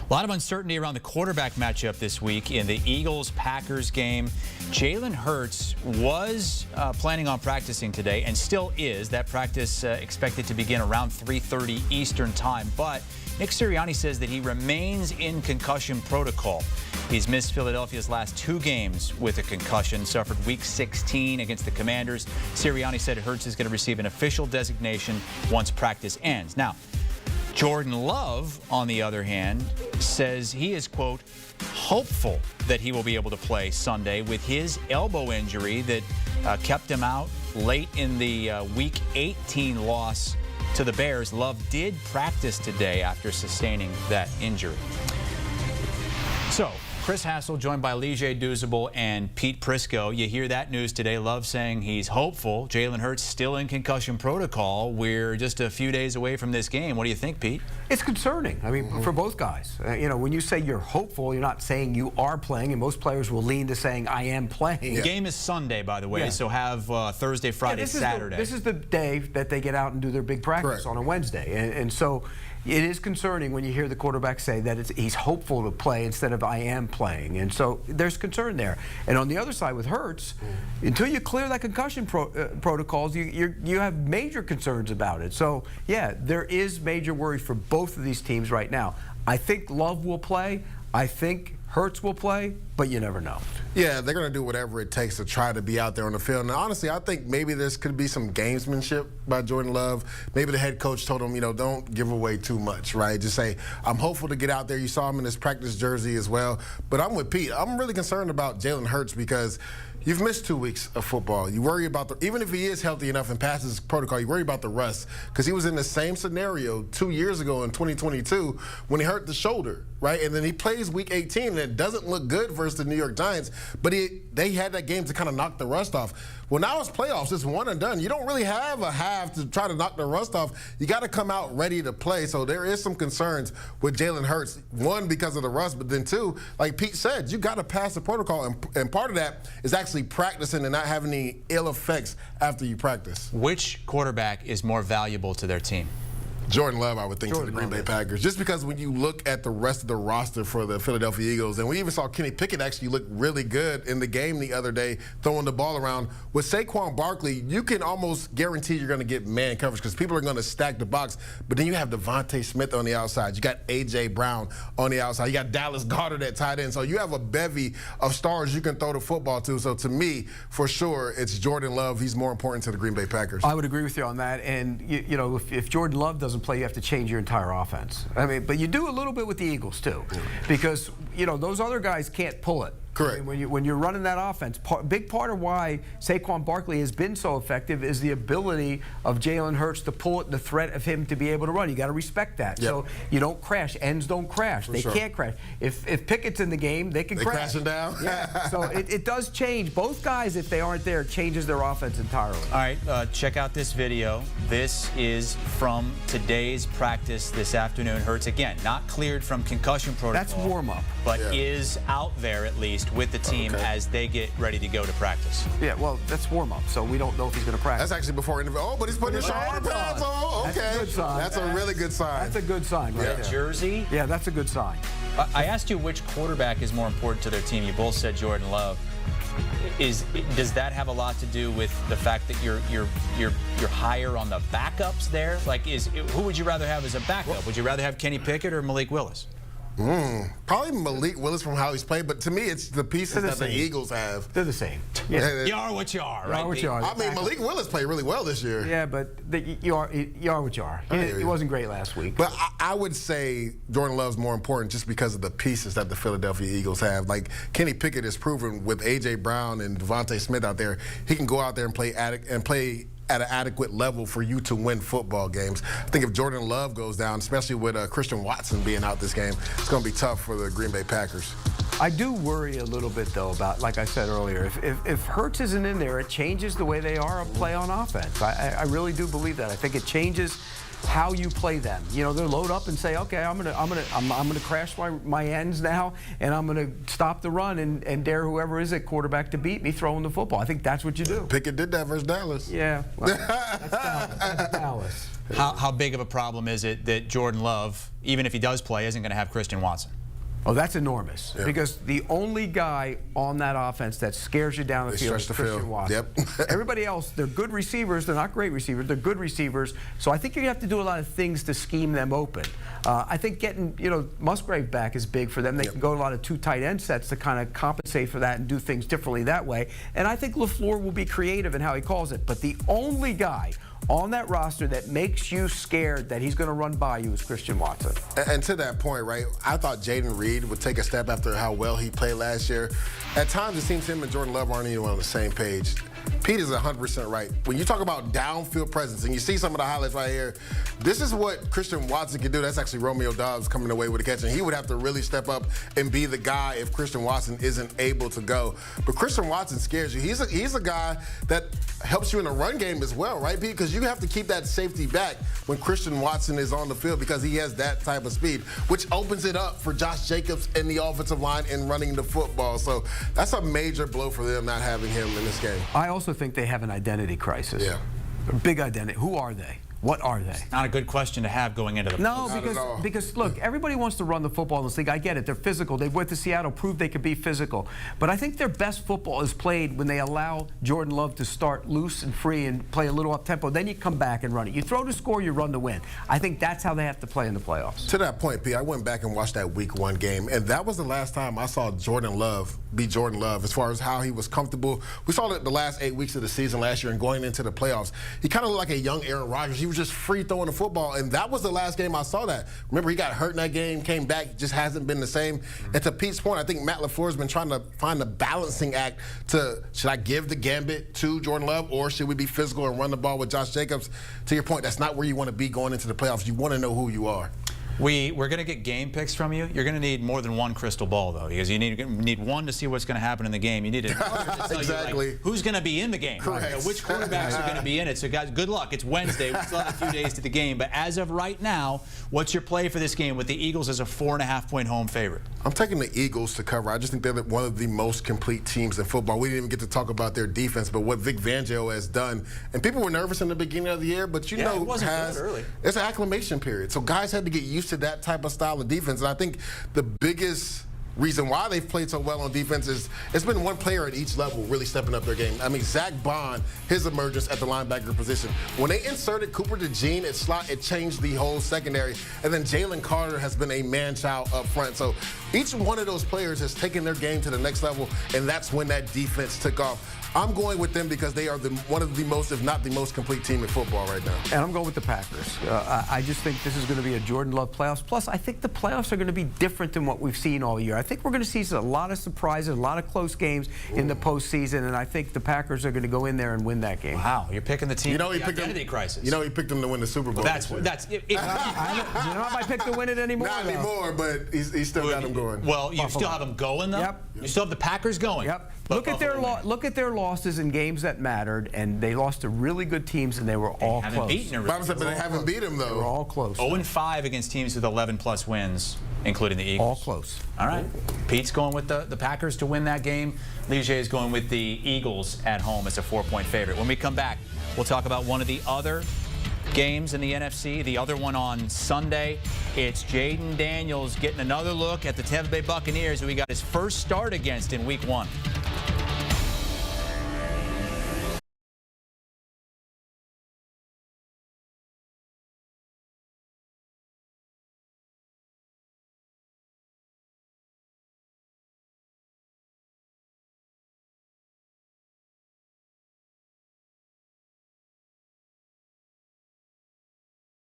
A lot of uncertainty around the quarterback matchup this week in the Eagles-Packers game. Jalen Hurts was planning on practicing today and still is. That practice expected to begin around 3:30 Eastern time. But Nick Sirianni says that he remains in concussion protocol. He's missed Philadelphia's last 2 games with a concussion, suffered week 16 against the Commanders. Sirianni said Hurts is going to receive an official designation once practice ends. Now, Jordan Love, on the other hand, says he is, quote, hopeful that he will be able to play Sunday with his elbow injury that kept him out late in the Week 18 loss to the Bears. Love did practice today after sustaining that injury. So, Chris Hassel joined by Douzable and Pete Prisco. You hear that news today. Love saying he's hopeful. Jalen Hurts still in concussion protocol. We're just a few days away from this game. What do you think, Pete? It's concerning. I mean, for both guys. You know, when you say you're hopeful, you're not saying you are playing, and most players will lean to saying I am playing. The game is Sunday, by the way, so have Thursday, Friday, Saturday. This is the day that they get out and do their big practice on a Wednesday, and so it is concerning when you hear the quarterback say that he's hopeful to play instead of I am playing, and so there's concern there. And on the other side with Hurts, until you clear that concussion protocols, you have major concerns about it. So yeah, there is major worry for both of these teams right now. I think Love will play. I think Hurts will play, but you never know. Yeah, they're going to do whatever it takes to try to be out there on the field. And honestly, I think maybe this could be some gamesmanship by Jordan Love. Maybe the head coach told him, you know, don't give away too much, right? Just say, I'm hopeful to get out there. You saw him in his practice jersey as well. But I'm with Pete. I'm really concerned about Jalen Hurts because you've missed 2 weeks of football. You worry about even if he is healthy enough and passes protocol, you worry about the rust because he was in the same scenario 2 years ago in 2022 when he hurt the shoulder, right? And then he plays week 18 and it doesn't look good versus the New York Giants, but they had that game to kind of knock the rust off. Well, now it's playoffs. It's one and done. You don't really have a half to try to knock the rust off. You got to come out ready to play. So there is some concerns with Jalen Hurts. One, because of the rust, but then two, like Pete said, you got to pass the protocol. And part of that is actually practicing and not having any ill effects after you practice. Which quarterback is more valuable to their team? Jordan Love, I would think, to the Green Bay Packers. Just because when you look at the rest of the roster for the Philadelphia Eagles, and we even saw Kenny Pickett actually look really good in the game the other day, throwing the ball around. With Saquon Barkley, you can almost guarantee you're going to get man coverage because people are going to stack the box. But then you have Devontae Smith on the outside. You got A.J. Brown on the outside. You got Dallas Goedert at tight end. So you have a bevy of stars you can throw the football to. So to me, for sure, it's Jordan Love. He's more important to the Green Bay Packers. I would agree with you on that. And, you know, if Jordan Love doesn't play, you have to change your entire offense. I mean, but you do a little bit with the Eagles too, because you know those other guys can't pull it. Correct. I mean, when you're running that offense, big part of why Saquon Barkley has been so effective is the ability of Jalen Hurts to pull it, and the threat of him to be able to run. You got to respect that. Yep. So you don't crash. Ends don't crash. They can't crash. If Pickett's in the game, they can crash. Crashing down. Yeah. So it does change. Both guys, if they aren't there, it changes their offense entirely. All right, check out this video. This is from today's practice this afternoon. Hurts, again, not cleared from concussion protocol. That's warm-up. But is out there at least with the team as they get ready to go to practice. Yeah, well, that's warm-up, so we don't know if he's going to practice. That's actually before interview. Oh, but he's putting his shoulder pads on. Okay. That's a good sign. That's a really good sign. That's a good sign right there. Jersey? Yeah, that's a good sign. I asked you which quarterback is more important to their team. You both said Jordan Love. Does that have a lot to do with the fact that you're higher on the backups there? Like, who would you rather have as a backup? Would you rather have Kenny Pickett or Malik Willis? Probably Malik Willis from how he's played, but to me, it's the pieces that the Eagles have. They're the same. Yeah. You are what you are, right? You are what you are. I mean, Malik Willis played really well this year. Yeah, but you are what you are. He wasn't great last week. But I would say Jordan Love's more important just because of the pieces that the Philadelphia Eagles have. Like Kenny Pickett has proven with A.J. Brown and Devontae Smith out there, he can go out there and play at an adequate level for you to win football games. I think if Jordan Love goes down, especially with Christian Watson being out this game, it's going to be tough for the Green Bay Packers. I do worry a little bit, though, about, like I said earlier, if Hurts isn't in there, it changes the way they play on offense. I really do believe that. I think it changes how you play them. You know, they'll load up and say, okay, I'm gonna crash my ends now, and I'm gonna stop the run and dare whoever is at quarterback to beat me throwing the football. I think that's what you do. Pickett did that versus Dallas. Yeah, well, that's Dallas. How big of a problem is it that Jordan Love, even if he does play, isn't going to have Christian Watson? Oh, that's enormous. Yeah. Because the only guy on that offense that scares you down the field is Christian Watson. Yep. Everybody else, they're good receivers. They're not great receivers. They're good receivers. So I think you have to do a lot of things to scheme them open. I think getting, Musgrave back is big for them. They can go a lot of 2 tight end sets to kind of compensate for that and do things differently that way. And I think LaFleur will be creative in how he calls it. But the only guy on that roster that makes you scared that he's going to run by you is Christian Watson. And to that point, right, I thought Jaden Reed would take a step after how well he played last year. At times, it seems him and Jordan Love aren't even on the same page. Pete is 100% right. When you talk about downfield presence, and you see some of the highlights right here, this is what Christian Watson can do. That's actually Romeo Doubs coming away with a catch, and he would have to really step up and be the guy if Christian Watson isn't able to go. But Christian Watson scares you. He's a guy that helps you in the run game as well, right, Pete? Because you have to keep that safety back when Christian Watson is on the field because he has that type of speed, which opens it up for Josh Jacobs and the offensive line in running the football. So that's a major blow for them not having him in this game. I also think they have an identity crisis. Yeah. A big identity. Who are they? What are they? Not a good question to have going into the No, because look, everybody wants to run the football in this league. I get it. They're physical. They went to Seattle, proved they could be physical. But I think their best football is played when they allow Jordan Love to start loose and free and play a little up-tempo. Then you come back and run it. You throw to score, you run to win. I think that's how they have to play in the playoffs. To that point, Pete, I went back and watched that Week 1 game, and that was the last time I saw Jordan Love be Jordan Love as far as how he was comfortable. We saw it the last 8 weeks of the season last year and going into the playoffs. He kind of looked like a young Aaron Rodgers. He was just free throwing the football, and that was the last game I saw that. Remember, he got hurt in that game, came back, just hasn't been the same. And to Pete's point, I think Matt LaFleur has been trying to find the balancing act to, should I give the gambit to Jordan Love, or should we be physical and run the ball with Josh Jacobs? To your point, that's not where you want to be going into the playoffs. You want to know who you are. We're going to get game picks from you. You're going to need more than one crystal ball, though, because you need one to see what's going to happen in the game. You need another to tell exactly. you who's going to be in the game. Correct. Which quarterbacks are going to be in it. So, guys, good luck. It's Wednesday. We still have a few days to the game. But as of right now, what's your play for this game with the Eagles as a 4.5-point home favorite? I'm taking the Eagles to cover. I just think they're one of the most complete teams in football. We didn't even get to talk about their defense, but what Vic Fangio has done. And people were nervous in the beginning of the year, but it wasn't good early. It's an acclimation period. So guys had to get used to that type of style of defense. And I think the biggest reason why they've played so well on defense is it's been one player at each level really stepping up their game. I mean, Zach Bond, his emergence at the linebacker position. When they inserted Cooper DeJean at slot, it changed the whole secondary. And then Jalen Carter has been a man-child up front. So each one of those players has taken their game to the next level, and that's when that defense took off. I'm going with them because they are one of the most, if not the most complete team in football right now. And I'm going with the Packers. I just think this is going to be a Jordan Love playoffs. Plus, I think the playoffs are going to be different than what we've seen all year. I think we're going to see a lot of surprises, a lot of close games in the postseason, and I think the Packers are going to go in there and win that game. Wow, you're picking the team. You know, he the picked identity crisis. You know, he picked them to win the Super Bowl. Well, you know, if I pick to win it anymore. Not anymore, but he's still got them going. Well, you still have them going, though? Yep. You still have the Packers going? Yep. Look at their losses in games that mattered, and they lost to really good teams, and they were all close. But they haven't beat them, though. They were all close. 0-5 against teams with 11-plus wins, including the Eagles. All close. All right. Pete's going with the Packers to win that game. Ligier is going with the Eagles at home as a 4-point favorite. When we come back, we'll talk about one of the other games in the NFC, the other one on Sunday. It's Jaden Daniels getting another look at the Tampa Bay Buccaneers, who he got his first start against in Week 1.